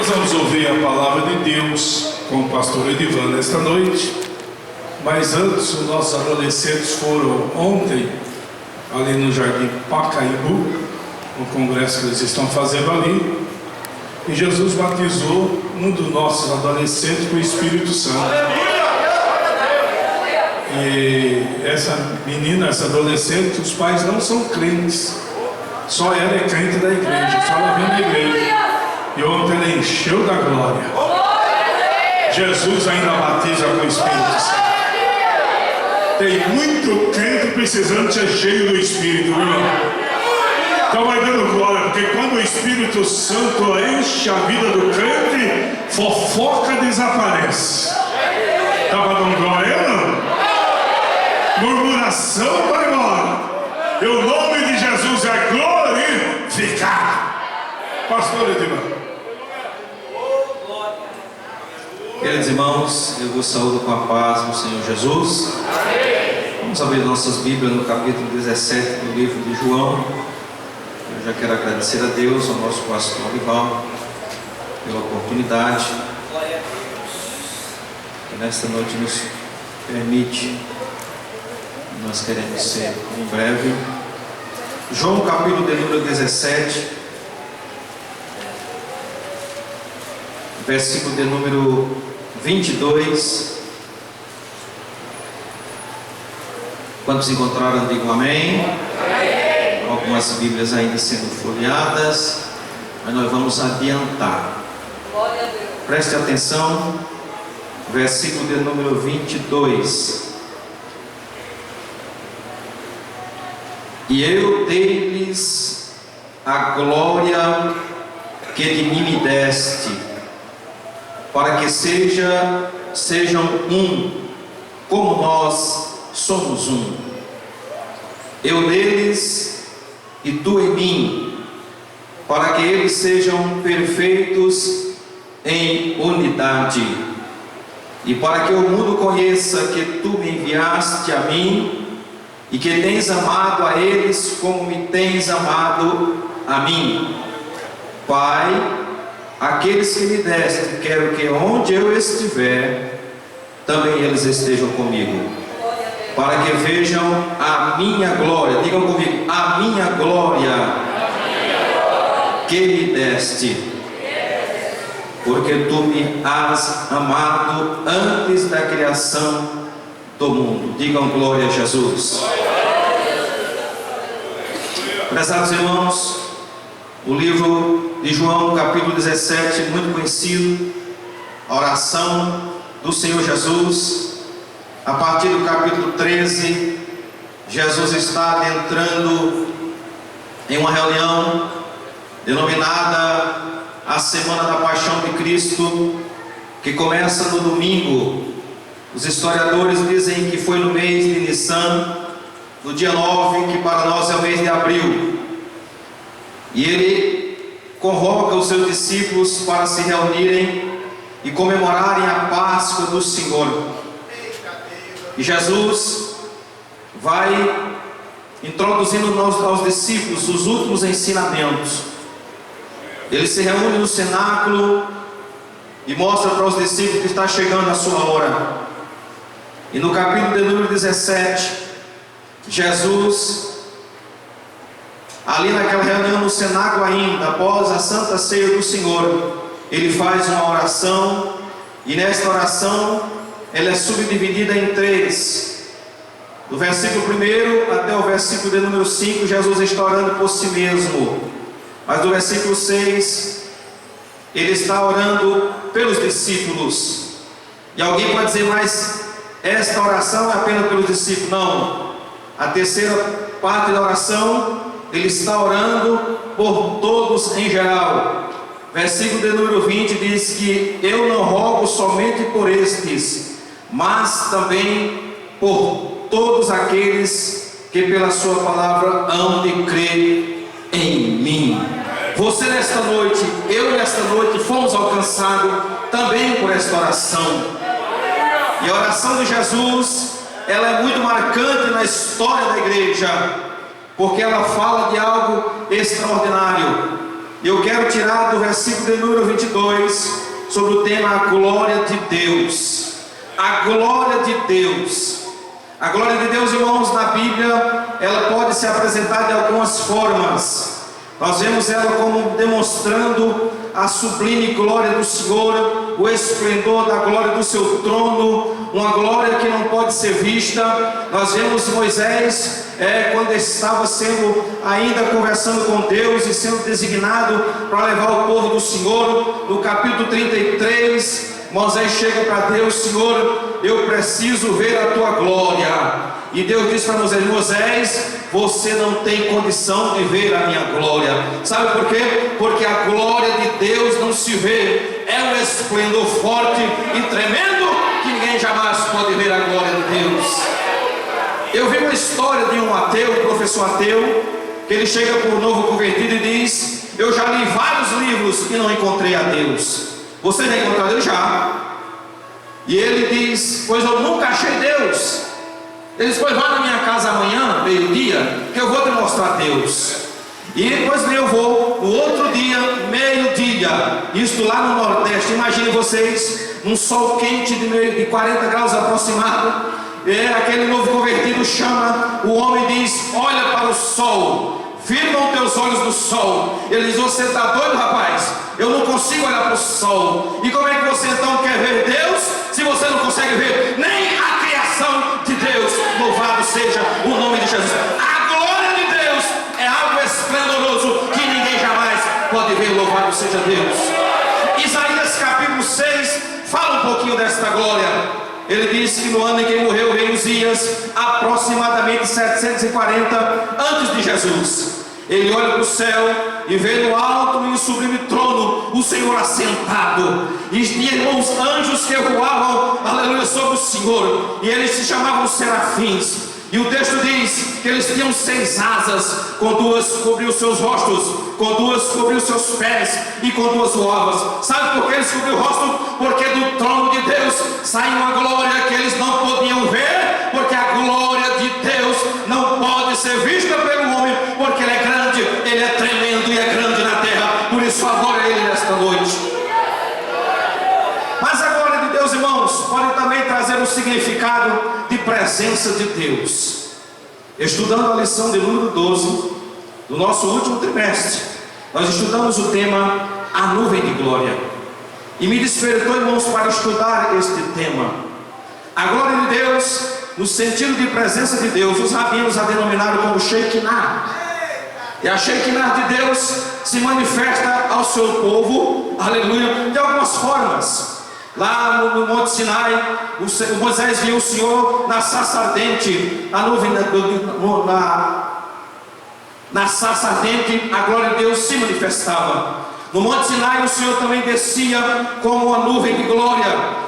Nós vamos ouvir a palavra de Deus com o pastor Edivan nesta noite. Mas antes, os nossos adolescentes foram ontem ali no Jardim Pacaembu, no congresso que eles estão fazendo ali, e Jesus batizou um dos nossos adolescentes com o Espírito Santo. E essa menina, essa adolescente, os pais não são crentes, só ela é crente da igreja, só ela vem da igreja. E ontem ela encheu da glória. Jesus ainda batiza com o Espírito Santo. Tem muito crente precisando ser cheio do Espírito, irmão. Então vai dando glória, porque quando o Espírito Santo enche a vida do crente, fofoca desaparece. Estava dando glória, não? Murmuração vai embora. E o nome de Jesus é glorificado. Pastor Edivan. Queridos irmãos, eu vos saúdo com a paz do Senhor Jesus. Vamos abrir nossas Bíblias no capítulo 17 do livro de João. Eu já quero agradecer a Deus, ao nosso pastor Rival, pela oportunidade que nesta noite nos permite. Nós queremos ser em breve. João capítulo de número 17, versículo de número 22. Quantos encontraram, digam amém. Algumas Bíblias ainda sendo folheadas, mas nós vamos adiantar. Preste atenção, versículo de número 22. E eu dei-lhes a glória que de mim me deste, para que sejam um, como nós somos um. Eu neles e tu em mim, para que eles sejam perfeitos em unidade, e para que o mundo conheça que tu me enviaste a mim, e que tens amado a eles como me tens amado a mim. Pai, aqueles que me deste, quero que onde eu estiver, também eles estejam comigo, para que vejam a minha glória. Digam comigo, a minha glória que me deste, porque tu me has amado antes da criação do mundo. Digam glória a Jesus. Prezados irmãos, o livro de João, capítulo 17, muito conhecido, a oração do Senhor Jesus. A partir do capítulo 13, Jesus está adentrando em uma reunião denominada a Semana da Paixão de Cristo, que começa no domingo. Os historiadores dizem que foi no mês de Nissan, no dia 9, que para nós é o mês de abril. E ele convoca os seus discípulos para se reunirem e comemorarem a Páscoa do Senhor. E Jesus vai introduzindo aos discípulos os últimos ensinamentos. Ele se reúne no cenáculo e mostra para os discípulos que está chegando a sua hora. E no capítulo de número 17, Jesus, ali naquela reunião no cenáculo ainda, após a Santa Ceia do Senhor, ele faz uma oração, e nesta oração, ela é subdividida em 3. Do versículo 1 até o versículo de número 5, Jesus está orando por si mesmo. Mas do versículo 6, ele está orando pelos discípulos. E alguém pode dizer, mas esta oração é apenas pelos discípulos? Não. A terceira parte da oração, ele está orando por todos em geral. Versículo de número 20 diz que eu não rogo somente por estes, mas também por todos aqueles que pela sua palavra hão de crer em mim. Você nesta noite, eu nesta noite, fomos alcançados também por esta oração. E a oração de Jesus, ela é muito marcante na história da igreja, porque ela fala de algo extraordinário. Eu quero tirar do versículo de número 22, sobre o tema a glória de Deus. A glória de Deus. A glória de Deus, irmãos, na Bíblia, ela pode se apresentar de algumas formas. Nós vemos ela como demonstrando a sublime glória do Senhor, o esplendor da glória do seu trono, uma glória que não pode ser vista. Nós vemos Moisés, quando estava ainda conversando com Deus e sendo designado para levar o povo do Senhor, no capítulo 33, Moisés chega para Deus: Senhor, eu preciso ver a tua glória. E Deus diz para Moisés: Moisés, você não tem condição de ver a minha glória. Sabe por quê? Porque a glória de Deus não se vê. É um esplendor forte e tremendo que ninguém jamais pode ver a glória de Deus. Eu vi uma história de um ateu, um professor ateu, que ele chega para o novo convertido e diz: eu já li vários livros e não encontrei a Deus. Você já encontrou a Deus? Já. E ele diz: pois eu nunca achei Deus. Ele diz: pois vá na minha casa amanhã, meio-dia, que eu vou te mostrar Deus. E depois eu vou no outro dia, meio-dia, isto lá no Nordeste. Imagine vocês, um sol quente de 40 graus aproximado. Aquele novo convertido chama o homem e diz: olha para o sol, firma os teus olhos no sol. Ele diz: você está doido, rapaz? Eu não consigo olhar para o sol. E como é que você então quer ver Deus, se você não consegue ver nem a criação de Deus? Louvado seja o nome de Jesus. A glória de Deus é algo esplendoroso que ninguém jamais pode ver. Louvado seja Deus. Isaías capítulo 6 fala um pouquinho desta glória. Ele diz que no ano em que morreu o rei Uzias, aproximadamente 740 antes de Jesus, ele olha para o céu e vê no alto e sublime trono o Senhor assentado, e irmãos, anjos que voavam, aleluia, sobre o Senhor, e eles se chamavam serafins. E o texto diz que eles tinham 6 asas, com 2 cobriam os seus rostos, com 2 cobriam os seus pés, e com 2 voavam. Sabe por que eles cobriam o rosto? Porque do trono de Deus sai uma glória que eles não podiam ver, porque a glória de Deus não pode ser vista pelo homem, porque Ele é grande, Ele é tremendo e é grande na terra. Por isso adora Ele nesta noite. Mas a glória de Deus, irmãos, pode também trazer um significado de presença de Deus. Estudando a lição de número 12 do nosso último trimestre, nós estudamos o tema a nuvem de glória, e me despertou, irmãos, para estudar este tema. A glória de Deus, no sentido de presença de Deus, os rabinos a denominaram como Shekinah. E a Shekinah de Deus se manifesta ao seu povo, aleluia, de algumas formas. Lá no Monte Sinai, Moisés viu o Senhor na sarça ardente, na nuvem, na sarça ardente, a glória de Deus se manifestava. No Monte Sinai, o Senhor também descia como uma nuvem de glória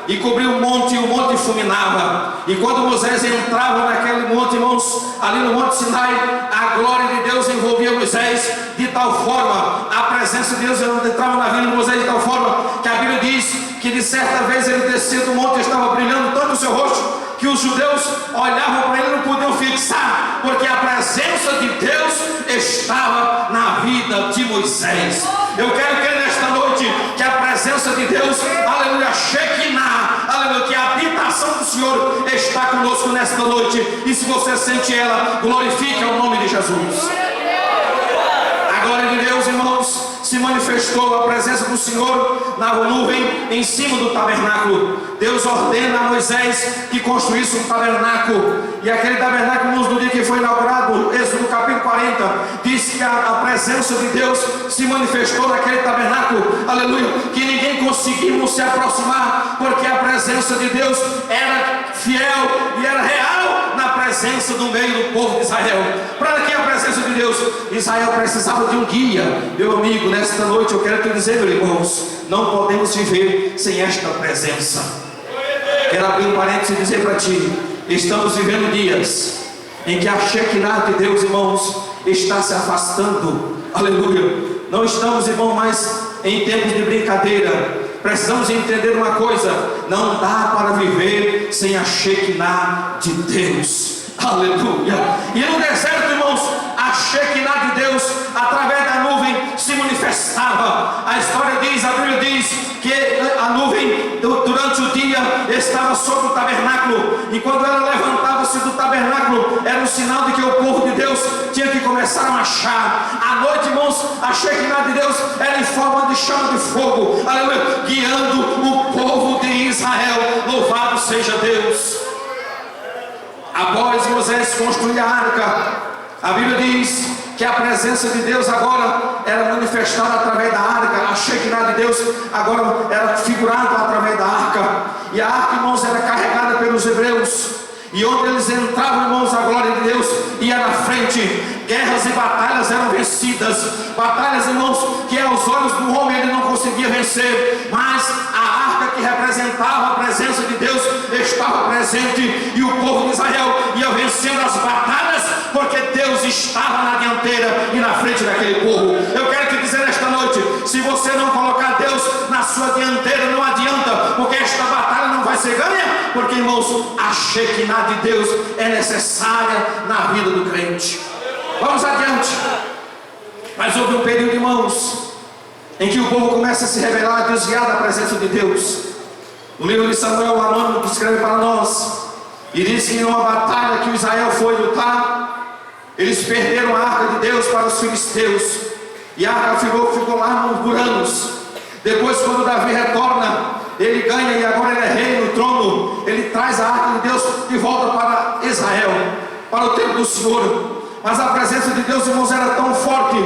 e cobriu o monte, e o monte fulminava. E quando Moisés entrava naquele monte, irmãos, ali no Monte Sinai, a glória de Deus envolvia Moisés de tal forma, a presença de Deus entrava na vida de Moisés de tal forma, que a Bíblia diz que de certa vez ele descia do monte e estava brilhando tanto o seu rosto, que os judeus olhavam para ele e não podiam fixar, porque a presença de Deus estava na vida de Moisés. Eu quero crer nesta noite que a presença de Deus, aleluia, Shekinah, aleluia, que a habitação do Senhor está conosco nesta noite. E se você sente ela, glorifique ao nome de Jesus. A glória de Deus, irmãos, se manifestou a presença do Senhor na nuvem em cima do tabernáculo. Deus ordena a Moisés que construísse um tabernáculo, e aquele tabernáculo, no dia que foi inaugurado, Êxodo capítulo 40, diz que a presença de Deus se manifestou naquele tabernáculo, aleluia, que ninguém conseguiu se aproximar, porque a presença de Deus era fiel e era real na presença do meio do povo de Israel. Para que a presença de Deus, Israel precisava de um guia. Meu amigo, nesta noite eu quero te dizer, meus irmãos, não podemos viver sem esta presença. Quero abrir um parênteses e dizer para ti: estamos vivendo dias em que a Shekinah de Deus, irmãos, está se afastando, aleluia. Não estamos, irmão, mais em tempos de brincadeira. Precisamos entender uma coisa: não dá para viver sem a Shekinah de Deus, aleluia. E no deserto, irmãos, a Shekinah de Deus, através da nuvem se manifestava. A história diz, a Bíblia diz que a nuvem durante o dia estava sobre o tabernáculo, e quando ela levantava-se do tabernáculo, era um sinal de que o povo de Deus tinha que começar a marchar. À noite, irmãos, a Shekinah de Deus era em forma de chama de fogo, aleluia, guiando o povo de Israel. Louvado seja Deus. Após Moisés construir a arca, a Bíblia diz que a presença de Deus agora era manifestada através da arca. A Shekinah de Deus agora era figurada através da arca. E a arca, irmãos, era carregada pelos hebreus. E onde eles entravam, irmãos, a glória de Deus ia na frente. Guerras e batalhas eram vencidas. Batalhas, irmãos, que aos olhos do homem ele não conseguia vencer. Mas a arca que representava a presença de Deus estava presente. E o povo de Israel ia vencendo as batalhas, porque Deus estava na dianteira e na frente daquele povo. Eu quero te dizer esta noite, se você não colocar Deus na sua dianteira, não adianta, porque esta batalha não vai ser ganha, porque, irmãos, a Shekinah de Deus é necessária na vida do crente. Vamos adiante. Mas houve um período, irmãos, em que o povo começa a se rebelar, desviar da presença de Deus. No livro de Samuel, o anônimo que escreve para nós, e diz que em uma batalha que Israel foi lutar, eles perderam a arca de Deus para os filisteus, e a arca ficou lá por anos. Depois, quando Davi retorna, ele ganha e agora ele é rei no trono. Ele traz a arca de Deus de volta para Israel, para o templo do Senhor. Mas a presença de Deus, irmãos, era tão forte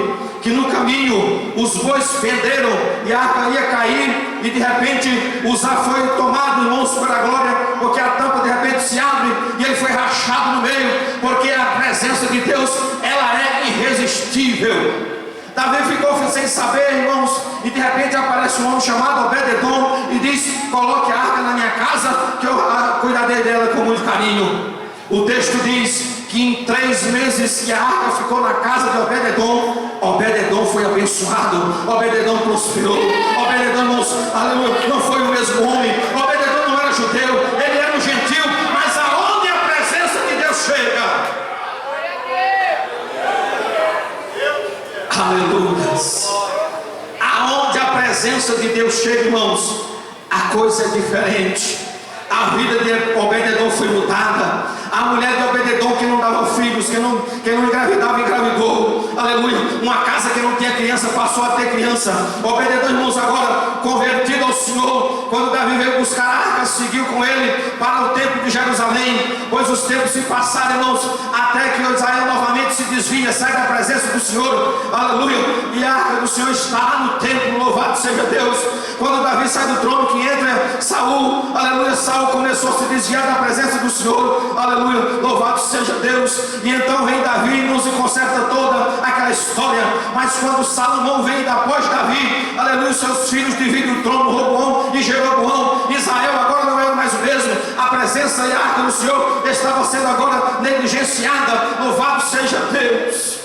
que no caminho os bois perderam e a arca ia cair, e de repente o Zá foi tomado, irmãos, pela glória, porque a tampa de repente se abre e ele foi rachado no meio, porque a presença de Deus, ela é irresistível. Davi ficou sem saber, irmãos, e de repente aparece um homem chamado Obed-edom e diz: coloque a arca na minha casa, que eu cuidarei dela com muito carinho. O texto diz que em 3 meses que a arca ficou na casa de Obed-edom, Obed-edom foi abençoado, Obed-edom prosperou. Obed-edom, irmãos, aleluia, não foi o mesmo homem. Obed-edom não era judeu, ele era um gentil, mas aonde a presença de Deus chega, aleluias, aonde a presença de Deus chega, irmãos, a coisa é diferente. A vida de Obed-edom foi mudada. A mulher de Obed-edom que não dava filhos, que não engravidava, engravidou. Aleluia. Uma casa que não tinha criança passou a ter criança. Obed-edom, irmãos, agora convertido ao Senhor. Quando Davi veio buscar a arca, seguiu com ele para o templo de Jerusalém. Pois os tempos se passaram, irmãos, até que Israel novamente se desvia, sai da presença do Senhor. Aleluia. E a arca do Senhor está lá no templo. Louvado seja Deus. Quando Davi sai do trono, que entra Saul, aleluia, Saul começou a se desviar da presença do Senhor, aleluia, louvado seja Deus. E então vem Davi e nos conserta toda aquela história. Mas quando Salomão vem após Davi, aleluia, seus filhos dividem o trono, Roboão e Jeroboão. Israel agora não era mais o mesmo. A presença e a arca do Senhor estava sendo agora negligenciada. Louvado seja Deus.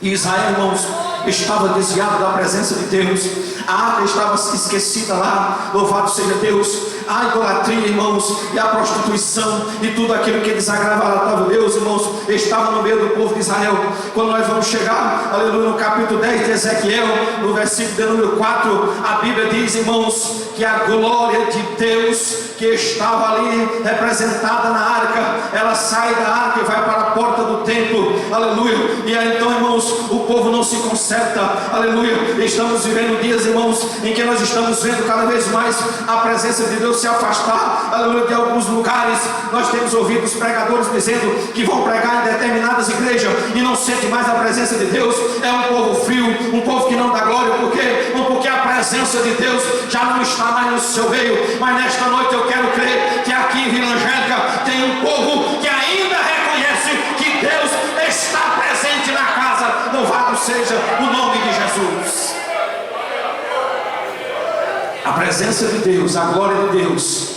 E Israel, irmãos, estava desviado da presença de Deus. A arca estava esquecida lá. Louvado seja Deus. A idolatria, irmãos, e a prostituição e tudo aquilo que desagradava a Deus, irmãos, estava no meio do povo de Israel. Quando nós vamos chegar, aleluia, no capítulo 10 de Ezequiel, no versículo de número 4, a Bíblia diz, irmãos, que a glória de Deus que estava ali representada na arca, ela sai da arca e vai para a porta do templo, aleluia. E aí então, irmãos, o povo não se conserta, aleluia. Estamos vivendo dias, irmãos, em que nós estamos vendo cada vez mais a presença de Deus se afastar, aleluia, de alguns lugares. Nós temos ouvido os pregadores dizendo que vão pregar em determinadas igrejas e não sente mais a presença de Deus. É um povo frio, um povo que não dá glória. Por quê? Porque a presença de Deus já não está mais no seu meio. Mas nesta noite eu quero crer que aqui em Vila Angélica tem um povo que ainda reconhece que Deus está presente na casa. Louvado seja o nome de Jesus. A presença de Deus, a glória de Deus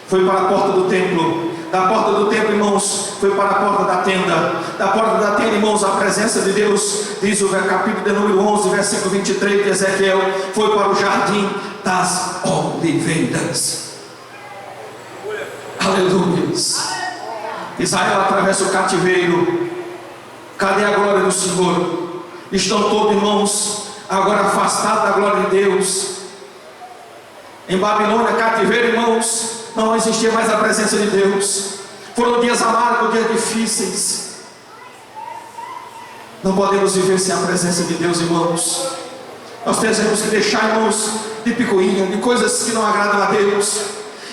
foi para a porta do templo. Da porta do templo, irmãos, foi para a porta da tenda. Da porta da tenda, irmãos, a presença de Deus, diz o capítulo de número 11, versículo 23 de Ezequiel, foi para o jardim das oliveiras. Aleluia. Israel atravessa o cativeiro. Cadê a glória do Senhor? estão todos, irmãos, agora afastados da glória de Deus. Em Babilônia, cativeiro, irmãos, não existia mais a presença de Deus. Foram dias amargos, dias difíceis. Não podemos viver sem a presença de Deus, irmãos. Nós temos que deixar, irmãos, de picuinha, de coisas que não agradam a Deus.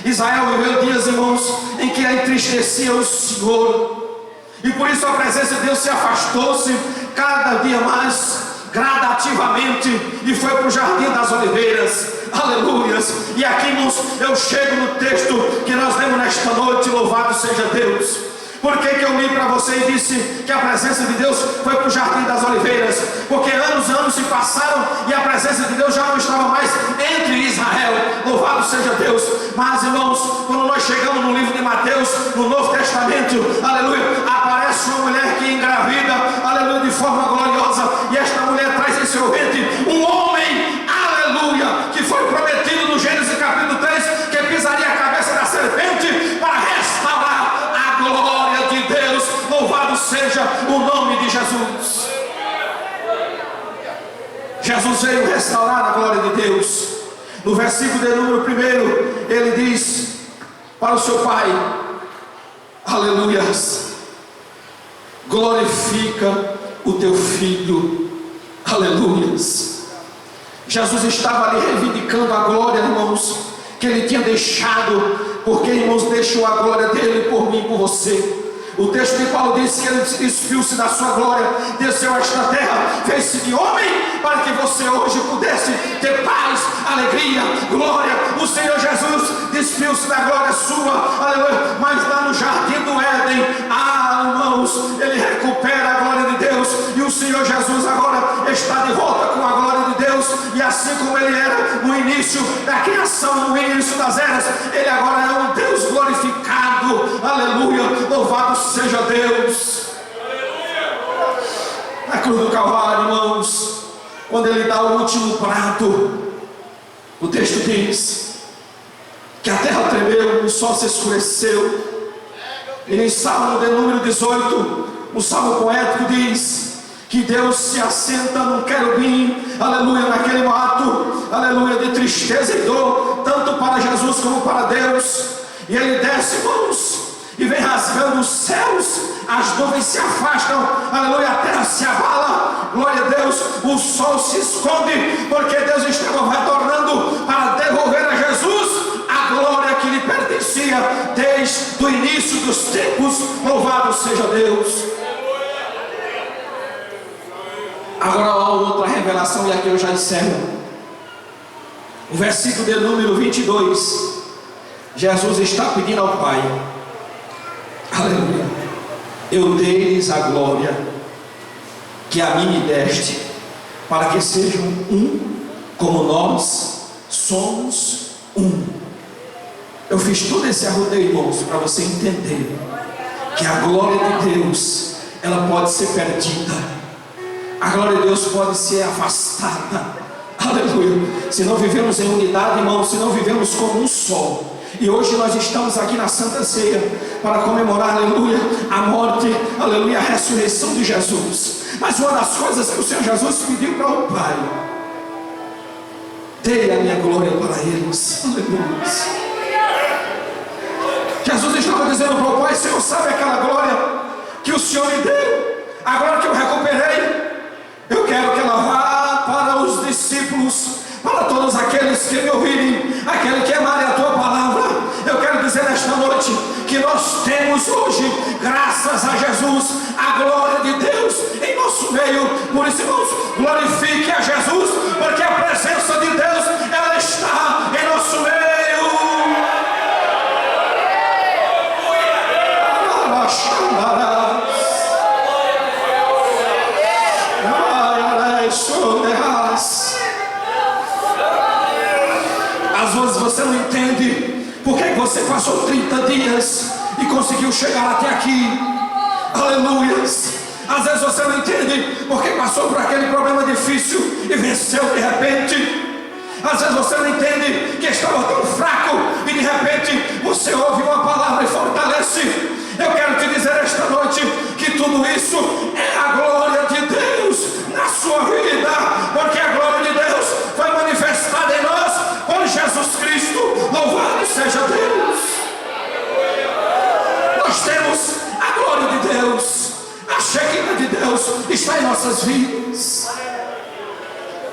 Israel viveu dias, irmãos, em que entristecia o Senhor, e por isso a presença de Deus se afastou-se cada dia mais gradativamente, e foi para o Jardim das Oliveiras. Aleluias. E aqui, irmãos, eu chego no texto que nós lemos nesta noite. Louvado seja Deus. Por que eu li para você e disse que a presença de Deus foi para o Jardim das Oliveiras? Porque anos se passaram e a presença de Deus já não estava mais entre Israel. Louvado seja Deus. Mas, irmãos, quando nós chegamos no livro de Mateus, no Novo Testamento, aleluia, aparece uma mulher que engravida, aleluia, de forma gloriosa, e esta mulher traz em seu ventre um homem, aleluia, que foi prometido no Gênesis capítulo 3, que pisaria a cabeça da serpente para restaurar a glória de Deus. Louvado seja o nome de Jesus. Jesus veio restaurar a glória de Deus. No versículo de número 1, ele diz para o seu pai, aleluias, glorifica o teu filho, aleluias. Jesus estava ali reivindicando a glória, irmãos, que ele tinha deixado, porque, irmãos, deixou a glória dele por mim e por você. O texto de Paulo diz que ele despiu-se da sua glória, desceu a esta terra, fez-se de homem, para que você hoje pudesse ter paz, alegria, glória. O Senhor Jesus despiu-se da glória sua, aleluia, mas lá no jardim do Éden, irmãos, ele recupera a glória de Deus, e o Senhor Jesus agora está de volta com a glória de Deus, e assim como ele era no início da criação, no início das eras, ele agora é um Deus glorificado, aleluia, louvado seja Deus. Na cruz do Calvário, irmãos, quando ele dá o último prato, o texto diz que a terra tremeu, o sol se escureceu. E em Salmo de número 18, o salmo poético diz que Deus se assenta num querubim, aleluia, naquele ato, aleluia, de tristeza e dor, tanto para Jesus como para Deus. E ele desce, irmãos, e vem rasgando os céus, as nuvens se afastam, aleluia, a terra se abala, glória a Deus, o sol se esconde, porque Deus estava retornando para devolver a Jesus a glória que lhe pertencia desde o início dos tempos. Louvado seja Deus. Agora há outra revelação, e aqui eu já encerro. O versículo de número 22, Jesus está pedindo ao Pai, aleluia, eu dei-lhes a glória que a mim me deste, para que sejam um, como nós somos um. Eu fiz todo esse arrodeio, irmãos, para você entender que a glória de Deus, ela pode ser perdida, a glória de Deus pode ser afastada, aleluia, se não vivemos em unidade, irmãos, se não vivemos como um só. E hoje nós estamos aqui na Santa Ceia para comemorar, aleluia, a morte, aleluia, a ressurreição de Jesus. Mas uma das coisas que o Senhor Jesus pediu para o Pai, dei a minha glória para eles, aleluia. Jesus estava dizendo para o Pai, Senhor, sabe aquela glória que o Senhor me deu, a glória que eu recuperei, eu quero que ela vá para os discípulos, para todos aqueles que me ouvirem, aquele que amarem a tua palavra. Eu quero dizer nesta noite que nós temos hoje, graças a Jesus, a glória de Deus em nosso meio. Por isso, irmãos, glorifique a Jesus, porque a presença de Deus, ela está em nosso meio. Às vezes você não entende por que você passou 30 dias e conseguiu chegar até aqui, aleluias. Às vezes você não entende por que passou por aquele problema difícil e venceu de repente. Às vezes você não entende que estava tão fraco e de repente você ouve uma palavra e fortalece. Eu quero te dizer esta noite que tudo isso é a glória de Deus na sua Cristo. Louvado seja Deus. Nós temos a glória de Deus, a Shekinah de Deus está em nossas vidas.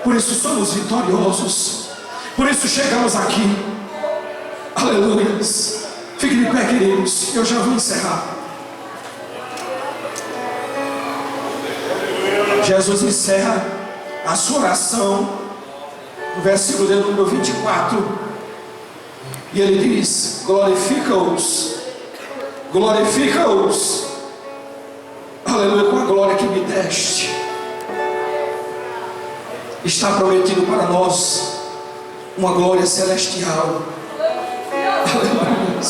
Por isso somos vitoriosos. Por isso chegamos aqui. Aleluia. Fique de pé, queridos. Eu já vou encerrar. Jesus encerra a sua oração no versículo de número 24. E ele diz: glorifica-os, glorifica-os, aleluia, com a glória que me deste. Está prometido para nós uma glória celestial. Aleluia.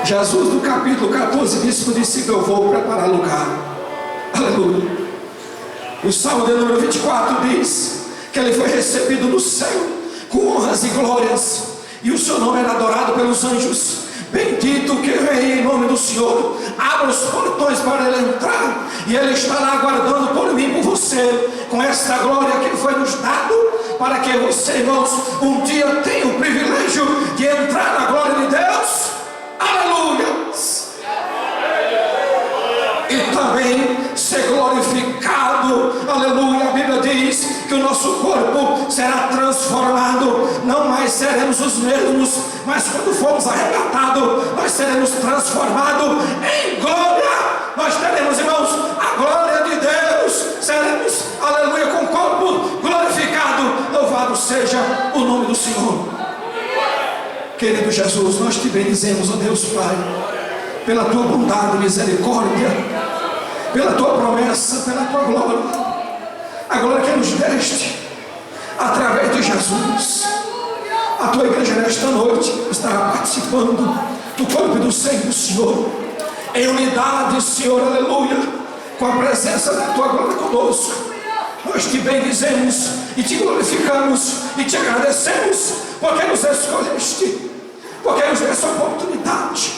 Jesus, no capítulo 14, disse para o discípulo: eu vou preparar lugar. Aleluia. O Salmo de número 24 diz que ele foi recebido no céu com honras e glórias, e o seu nome era adorado pelos anjos. Bendito que vem em nome do Senhor. Abra os portões para ele entrar, e ele estará aguardando por mim, por você, com esta glória que foi nos dado, para que você, irmãos, um dia tenha o privilégio de entrar na glória de Deus. Aleluia. E também ser glorificado. Aleluia. A Bíblia diz que o nosso corpo será transformado. Não mais seremos os mesmos, mas quando formos arrebatados, nós seremos transformados em glória. Nós teremos, irmãos, a glória de Deus. Seremos, aleluia, com o corpo glorificado. Louvado seja o nome do Senhor. Querido Jesus, nós te bendizemos, ó Deus Pai, pela tua bondade e misericórdia, pela tua promessa, pela tua glória, a glória que nos deste através de Jesus. A tua igreja nesta noite estará participando do corpo e do sangue do Senhor, em unidade, Senhor, aleluia, com a presença da tua glória conosco. Nós te bendizemos e te glorificamos e te agradecemos, porque nos escolheste, porque nos deste a oportunidade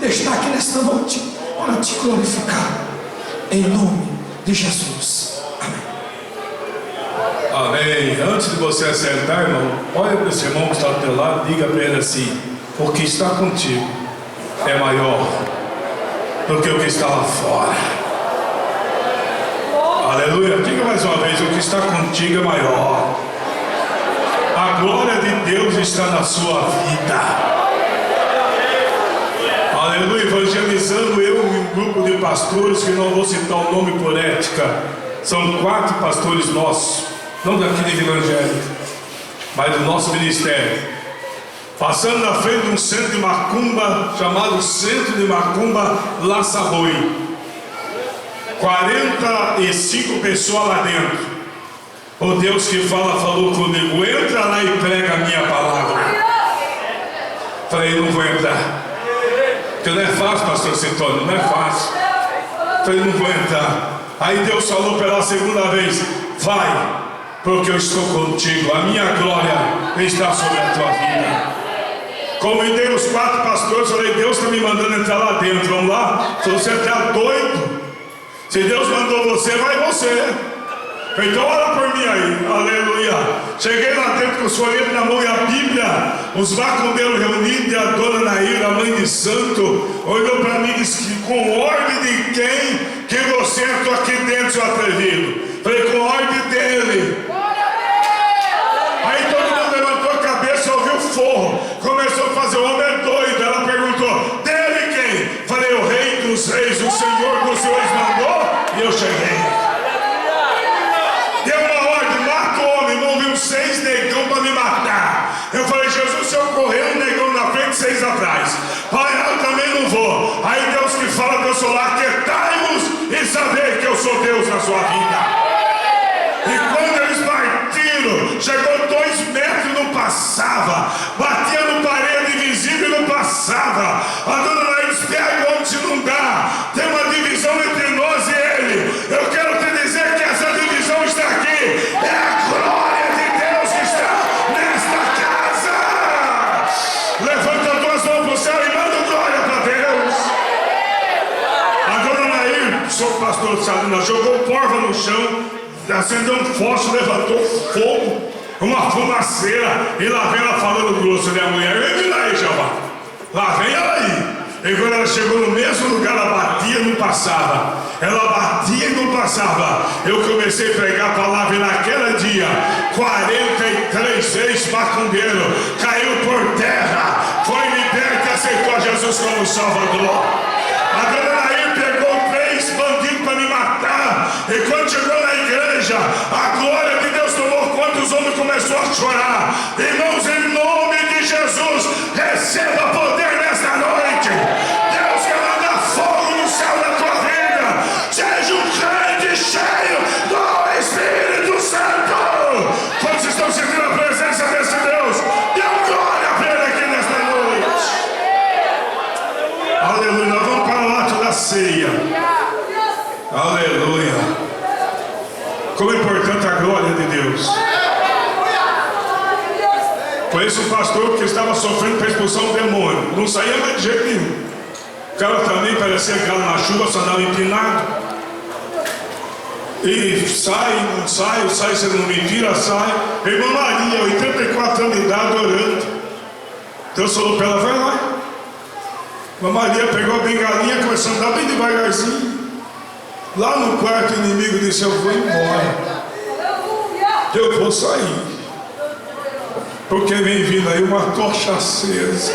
de estar aqui nesta noite para te glorificar, em nome de Jesus. Amém. Amém. Antes de você assentar, irmão, olha para esse irmão que está do teu lado, diga para ele assim: o que está contigo é maior do que o que está lá fora. Aleluia. Diga mais uma vez: o que está contigo é maior. A glória de Deus está na sua vida. Aleluia. Evangelizando eu e um grupo de pastores, que não vou citar o nome por ética. São 4 pastores nossos, não daqui de Vila Angélica, mas do nosso ministério, passando na frente de um centro de macumba, chamado Centro de Macumba Laça Boi. 45 pessoas lá dentro. O Deus que fala falou comigo: entra lá e prega a minha palavra. Falei: não vou entrar, porque não é fácil, pastor Cintônio, não é fácil. Falei: não vou entrar. Aí Deus falou pela segunda vez: vai, porque eu estou contigo, a minha glória está sobre a tua vida. Convidei os 4 pastores, falei: Deus está me mandando entrar lá dentro, vamos lá? Se você está doido, se Deus mandou você, vai você. Então ora por mim aí, aleluia. Cheguei lá dentro com o folheto na mão e a Bíblia, os vacundeiros reunidos, e a dona Naíra, a mãe de santo, olhou para mim e disse: que com ordem de quem que você entrou aqui dentro, seu atrevido? Falei: com ordem dele. Aí todo mundo levantou a cabeça, ouviu o forro, começou a fazer: o homem é doido. Ela perguntou: dele quem? Falei: o rei dos reis, o Senhor dos senhores mandou, e eu cheguei. Deu uma ordem: mata o homem. Não viu 6 negão para me matar. Eu falei: Jesus, se eu correr, um negão na frente, 6 atrás. Pai, eu também não vou. Aí Deus que fala para eu sou lá: aquietai-vos e saber que eu sou Deus na sua vida. E quando eles partiram, chegou 2 metros e não passava, batia no parede invisível e não passava. A dona Nair disse: pega onde não dá, tem uma divisão entre nós e ele. Eu quero te dizer que essa divisão está aqui. É a glória de Deus que está nesta casa. Levanta as tuas mãos para o céu e manda glória para Deus. A dona Nair, sou pastor de Salina, jogou porva no chão, acendeu um fósforo, levantou fogo. uma fumaceira, e lá vem ela falando grosso, né, a mulher, vem aí, Jeová, lá vem ela aí. E quando ela chegou no mesmo lugar, ela batia e não passava. Ela batia e não passava. Eu comecei a pregar a palavra e naquele dia, 43 ex-macumbeiro caiu por terra, foi liberto e aceitou a Jesus como Salvador. A dona Nair pegou 3 bandidos para me matar. E quando chegou na igreja, a glória de Deus tomou conta, os homens começaram a chorar. Irmãos, em nome de Jesus, receba poder nesta noite. Deus quer mandar fogo no céu da tua vida. Seja um crente cheio do Espírito Santo. Quando vocês estão sentindo a presença desse Deus, dê glória a Ele aqui nesta noite. Aleluia. Nós vamos para o ato da ceia. Aleluia. Como é importante a glória de Deus. Conheço um pastor que estava sofrendo para expulsar um demônio. Não saía mais de jeito nenhum. O cara também parecia galo na chuva, só andava empinado. E sai, não sai, você não me tira, sai. Irmã Maria, 84 anos de idade, orando. Deus falou para ela, vai lá. Irmã Maria pegou a bengalinha, começou a andar bem devagarzinho. Lá no quarto, o inimigo disse, eu vou embora. Eu vou sair. Porque vem vindo aí uma tocha acesa.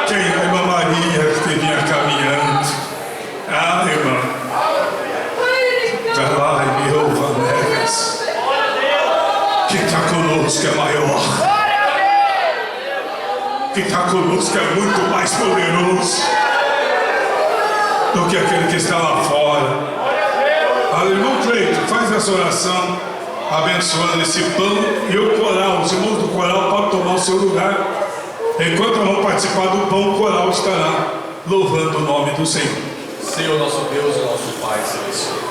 Quem? A irmã Maria que vinha caminhando. Ah, irmã. Vai, me ouva, Neves. Que está conosco é maior. Que está conosco é muito mais poderoso do que aquele que está lá fora. Irmão Cleito, faz essa oração, abençoando esse pão e o coral. Os irmãos do coral podem tomar o seu lugar. Enquanto vão participar do pão, o coral estará louvando o nome do Senhor. Senhor nosso Deus e nosso Pai Celestial.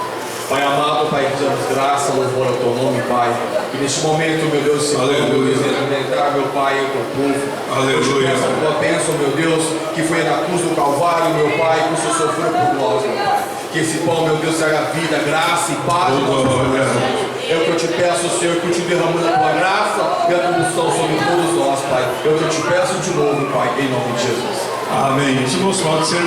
Pai amado, Pai, que damos graça, louvor ao Teu nome, Pai. E neste momento, meu Deus, Senhor, aleluia, entrar, meu Pai, o Teu povo. Aleluia. Essa Tua bênção, meu Deus, que foi na cruz do Calvário, meu Pai, que o Senhor sofreu por nós, meu Pai. Que esse pão, meu Deus, traga vida, graça e paz em nossos corações. É o que eu te peço, Senhor, que eu te derramando a Tua graça e a Tua unção sobre todos nós, Pai. É o que eu te peço de novo, Pai, em nome de Jesus. Amém. Os irmãos podem ser